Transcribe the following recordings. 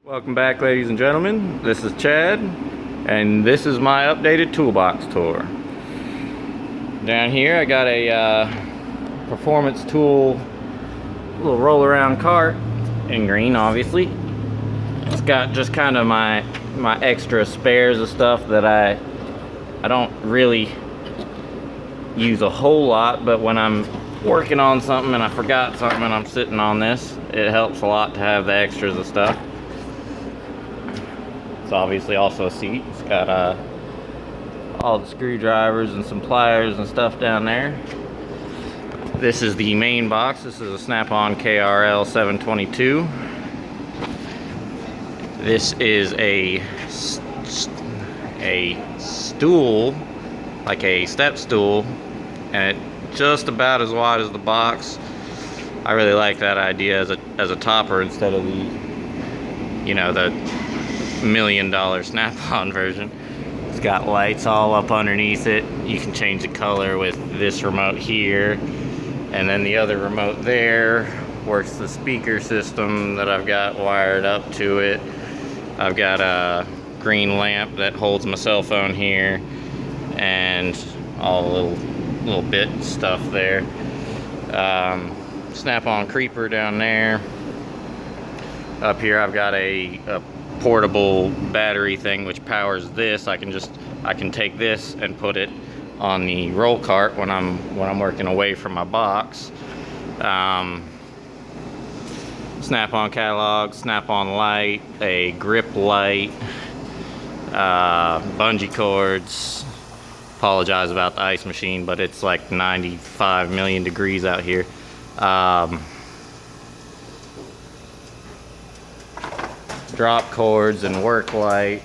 Welcome back, ladies and gentlemen. This is Chad, and this is my updated toolbox tour. Down here I got a performance tool little roll around cart in green, obviously. It's got just kind of my extra spares of stuff that I don't really use a whole lot, but when I'm working on something and I forgot something and I'm sitting on this, it helps a lot to have the extras of stuff. It's obviously also a seat. It's got all the screwdrivers and some pliers and stuff down there. This is the main box. This is a Snap-on KRL 722. This is a stool, like a step stool, and it's just about as wide as the box. I really like that idea as a topper instead of the, the $1 million Snap-on version. It's got lights all up underneath it. You can change the color with this remote here, and then the other remote there works the speaker system that I've got wired up to it. I've got a green lamp that holds my cell phone here, and all the little bit stuff there. Snap-on creeper down there. Up here I've got a portable battery thing which powers this. I can take this and put it on the roll cart when I'm working away from my box. Snap-on catalog, Snap-on light, a grip light, bungee cords. Apologize about the ice machine, but it's like 95 million degrees out here. Drop cords and work light,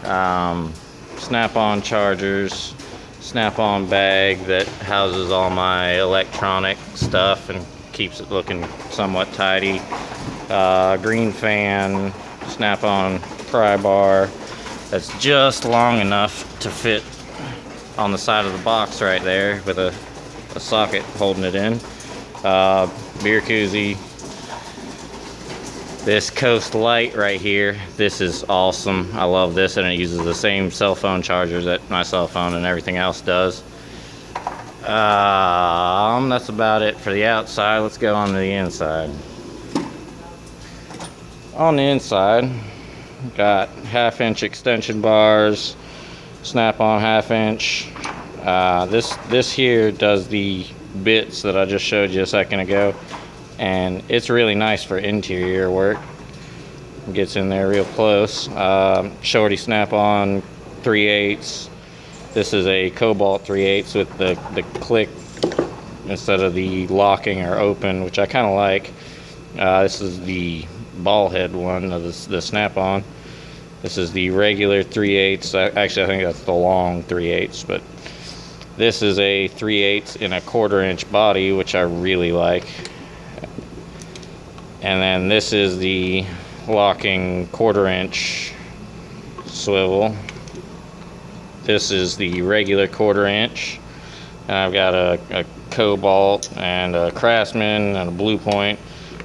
Snap-on chargers, Snap-on bag that houses all my electronic stuff and keeps it looking somewhat tidy, green fan, Snap-on pry bar that's just long enough to fit on the side of the box right there with a socket holding it in, beer koozie. This Coast light right here, this is awesome. I love this, and it uses the same cell phone chargers that my cell phone and everything else does. That's about it for the outside. Let's go on to the inside. On the inside, got 1/2-inch extension bars, Snap-on 1/2-inch. This here does the bits that I just showed you a second ago, and it's really nice for interior work. It gets in there real close. Shorty Snap-on 3/8. This is a Cobalt 3/8 with the click instead of the locking or open, which I kind of like. This is the ball head one of the Snap-on. This is the regular 3/8. Actually, I think that's the long 3/8, but this is a 3/8 in a 1/4-inch body, which I really like. And then this is the locking 1/4-inch swivel. This is the regular 1/4-inch. And I've got a Cobalt and a Craftsman and a Blue Point.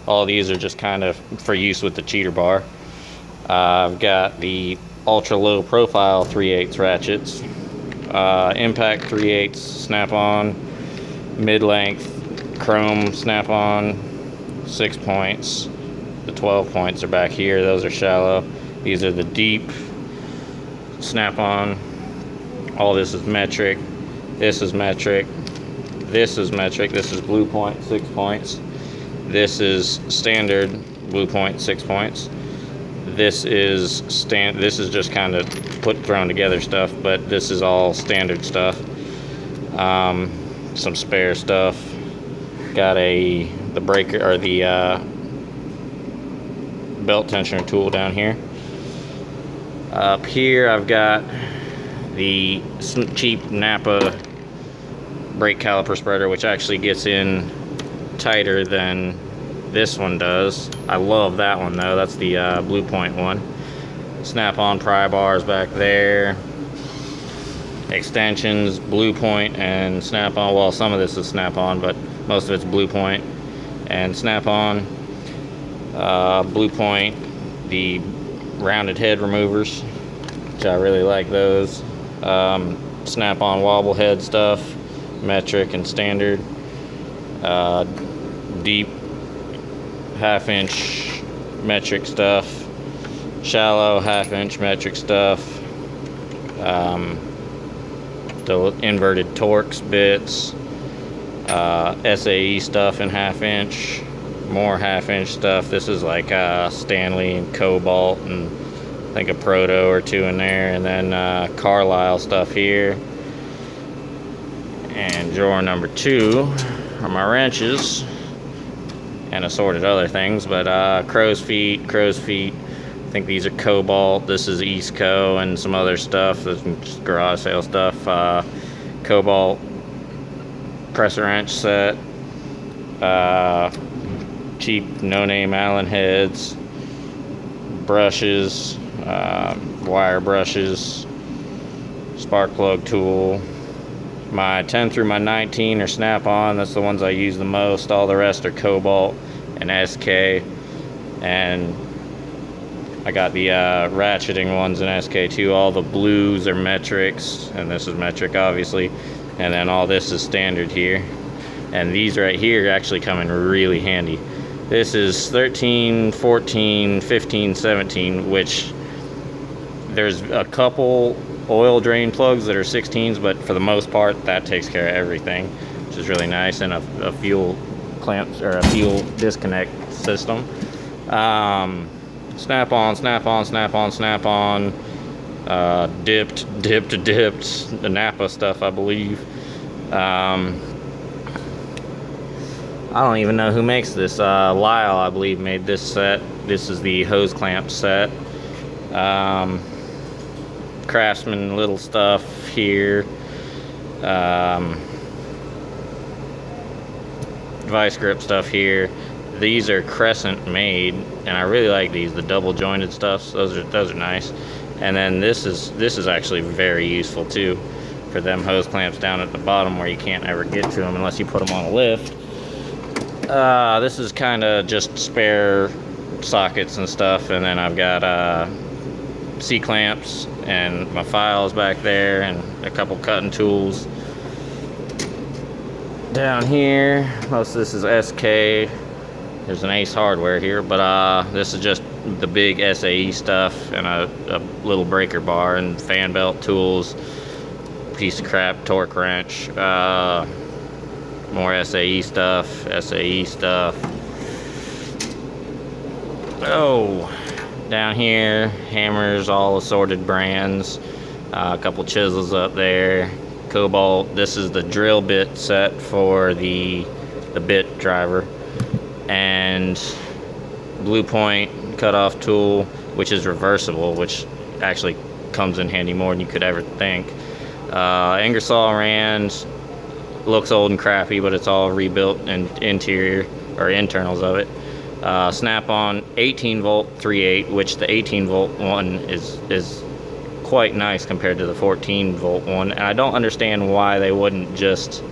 All these are just kind of for use with the cheater bar. I've got the ultra low profile 3/8 ratchets, impact 3/8 Snap-on, mid-length chrome Snap-on 6 points. The 12 points are back here. Those are shallow. These are the deep Snap-on. All this is metric. This is metric. This is metric. This is Blue Point 6 points. This is standard Blue Point 6 points. This is this is just kind of thrown together stuff, but this is all standard stuff. Some spare stuff. Got the breaker or the belt tensioner tool down here. Up here I've got the cheap Napa brake caliper spreader, which actually gets in tighter than this one does. I love that one though. That's the Blue Point one. Snap-on pry bars back there. Extensions, Blue Point and Snap-on. Well, some of this is Snap-on, but most of it's Blue Point and Snap-on. Blue Point the rounded head removers, which I really like those. Snap-on wobble head stuff, metric and standard. Deep 1/2" metric stuff, shallow 1/2" metric stuff. The inverted Torx bits, SAE stuff in 1/2", more 1/2" stuff. This is like Stanley and Cobalt, and I think a Proto or two in there, and then Carlisle stuff here. And drawer number 2 are my wrenches and assorted other things, but crow's feet. I think these are Cobalt. This is Eastco and some other stuff. This is just garage sale stuff. Cobalt presser wrench set. Cheap no-name Allen heads. Brushes. Wire brushes. Spark plug tool. My 10 through my 19 are Snap-on. That's the ones I use the most. All the rest are Cobalt and SK. And I got the ratcheting ones in SK too. All the blues are metrics, and this is metric obviously, and then all this is standard here. And these right here actually come in really handy. This is 13, 14, 15, 17, which there's a couple oil drain plugs that are 16s, but for the most part that takes care of everything, which is really nice, and a fuel clamp or a fuel disconnect system. Snap-on, Snap-on, Snap-on, Snap-on, dipped, the Napa stuff, I believe. I don't even know who makes this. Lyle, I believe, made this set. This is the hose clamp set. Craftsman little stuff here. Vice grip stuff here. These are Crescent made, and I really like these, the double jointed stuff. So those are nice. And then this is actually very useful too, for them hose clamps down at the bottom where you can't ever get to them unless you put them on a lift. This is kind of just spare sockets and stuff, and then I've got C-clamps and my files back there, and a couple cutting tools. Down here, most of this is SK. There's an Ace Hardware here, but this is just the big SAE stuff, and a little breaker bar and fan belt tools, piece of crap torque wrench, more SAE stuff. Oh, down here, hammers, all assorted brands, a couple chisels up there, Cobalt. This is the drill bit set for the bit driver, and Blue Point cutoff tool, which is reversible, which actually comes in handy more than you could ever think. Ingersoll Rand, looks old and crappy, but it's all rebuilt and interior or internals of it. Snap-on 18 volt 3/8, which the 18 volt one is quite nice compared to the 14 volt one, and I don't understand why they wouldn't just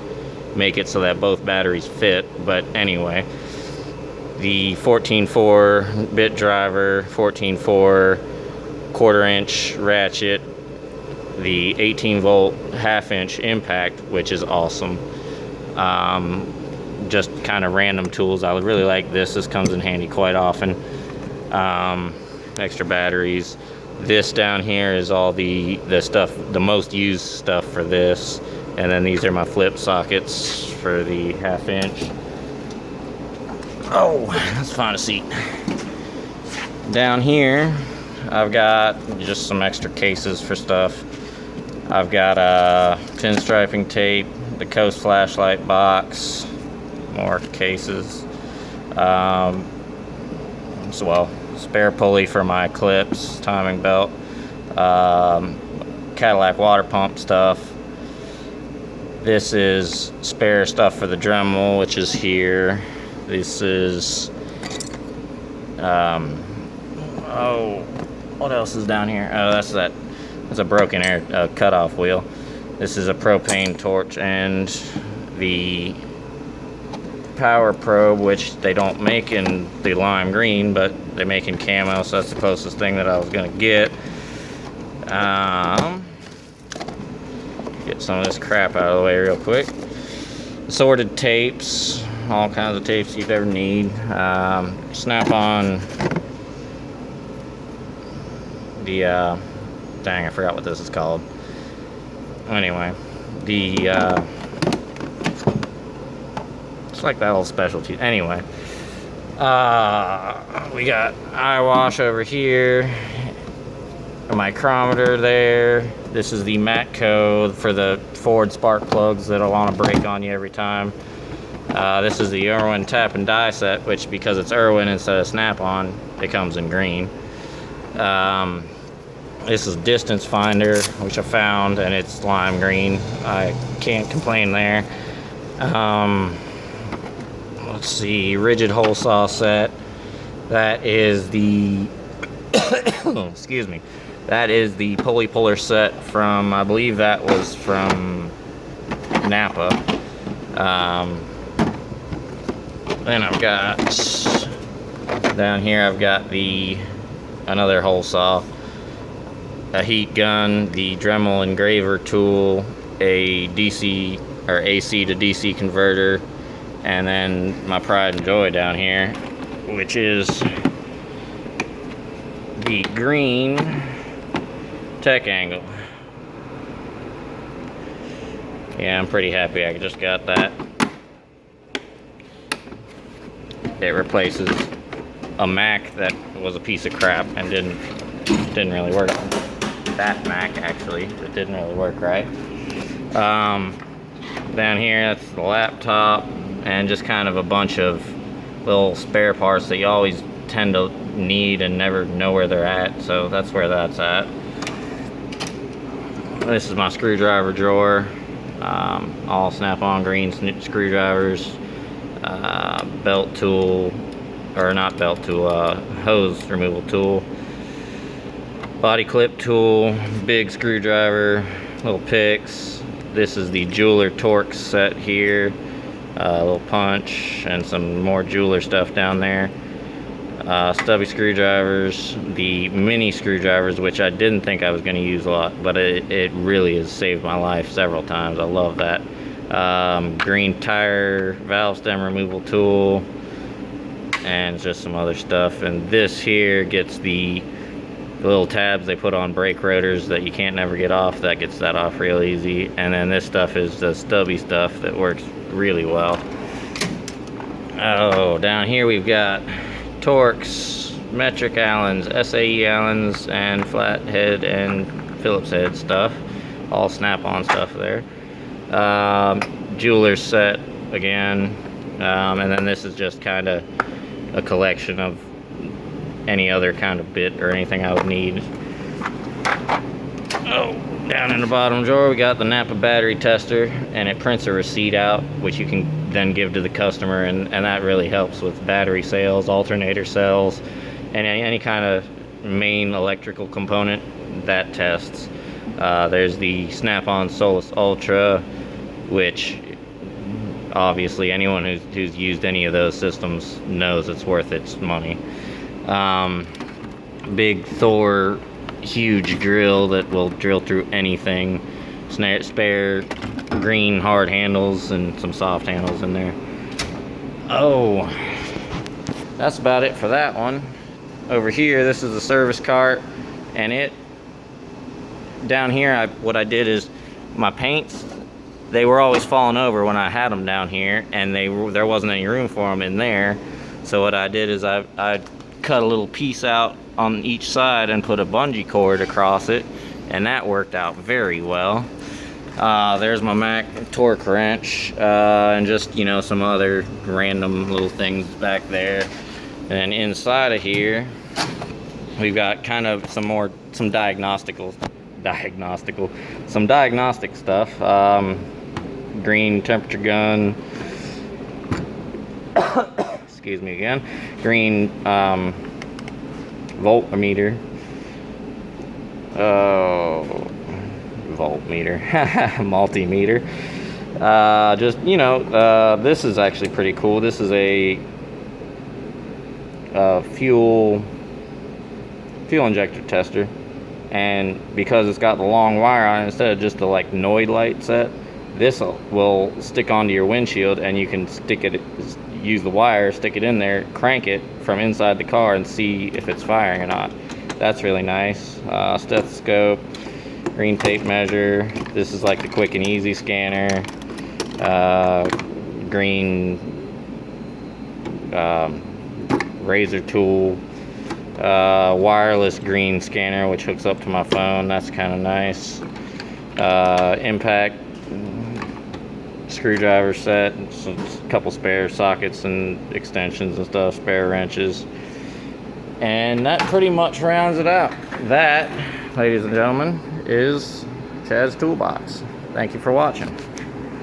make it so that both batteries fit, but anyway. The 14.4 bit driver, 14.4 1/4" ratchet, the 18 volt 1/2" impact, which is awesome. Just kind of random tools. I would really like this. This comes in handy quite often. Extra batteries. This down here is all the stuff, the most used stuff for this. And then these are my flip sockets for the 1/2". Oh, let's find a seat. Down here, I've got just some extra cases for stuff. I've got pinstriping tape, the Coast flashlight box, more cases. Spare pulley for my clips, timing belt, Cadillac water pump stuff. This is spare stuff for the Dremel, which is here. This is, what else is down here? Oh, that's a broken air cutoff wheel. This is a propane torch, and the power probe, which they don't make in the lime green, but they make in camo, so that's the closest thing that I was gonna get. Get some of this crap out of the way real quick. Assorted tapes, all kinds of tapes you'd ever need. Snap-on the dang, I forgot what this is called. Anyway, the it's like that old specialty. Anyway, we got eye wash over here, a micrometer there. This is the Matco for the Ford spark plugs that'll want to break on you every time. This is the Irwin tap and die set, which because it's Irwin instead of Snap-on, it comes in green. This is distance finder, which I found, and it's lime green. I can't complain there. Let's see, rigid hole saw set. That is the excuse me. That is the pulley puller set from, I believe that was from Napa. Then I've got down here, I've got another hole saw, a heat gun, the Dremel engraver tool, a DC or AC to DC converter, and then my pride and joy down here, which is the green tech angle. Yeah, I'm pretty happy I just got that. It replaces a Mac that was a piece of crap and didn't really work. That Mac actually, it didn't really work right. Down here, that's the laptop, and just kind of a bunch of little spare parts that you always tend to need and never know where they're at, so that's where that's at. This is my screwdriver drawer, all Snap-on green screwdrivers, belt tool, or not belt tool, hose removal tool, body clip tool, big screwdriver, little picks. This is the jeweler Torx set here, a little punch and some more jeweler stuff down there. Stubby screwdrivers, the mini screwdrivers, which I didn't think I was going to use a lot, but it really has saved my life several times. I love that. Green tire valve stem removal tool, and just some other stuff. And this here gets the little tabs they put on brake rotors that you can't never get off. That gets that off real easy. And then this stuff is the stubby stuff that works really well. Oh, down here we've got Torx, metric Allens, SAE Allens, and flathead and Phillips head stuff. All Snap-on stuff there. Jeweler set again. And then this is just kind of a collection of any other kind of bit or anything I would need. Oh, down in the bottom drawer we got the Napa battery tester, and it prints a receipt out which you can then give to the customer, and that really helps with battery sales, alternator cells, and any kind of main electrical component that tests. There's the Snap-on Solus Ultra, which obviously anyone who's used any of those systems knows it's worth its money. Big Thor huge drill that will drill through anything. Spare green hard handles and some soft handles in there. Oh, that's about it for that one. Over here, this is the service cart, and it down here, what I did is my paints, they were always falling over when I had them down here, and there wasn't any room for them in there. So what I did is I cut a little piece out on each side and put a bungee cord across it, and that worked out very well. There's my Mac torque wrench, and just, you know, some other random little things back there. And inside of here we've got kind of some diagnostic stuff. Green temperature gun, excuse me again, green voltmeter, voltmeter, multimeter, Just, you know, this is actually pretty cool. This is a fuel injector tester, and because it's got the long wire on it, instead of just the like Noid light set, this will stick onto your windshield, and you can use the wire, stick it in there, crank it from inside the car, and see if it's firing or not. That's really nice. Stethoscope, green tape measure. This is like the quick and easy scanner. Green razor tool. Wireless green scanner, which hooks up to my phone. That's kind of nice. Impact screwdriver set, a couple spare sockets and extensions and stuff, spare wrenches, and that pretty much rounds it out. That, ladies and gentlemen, is Chad's Toolbox. Thank you for watching.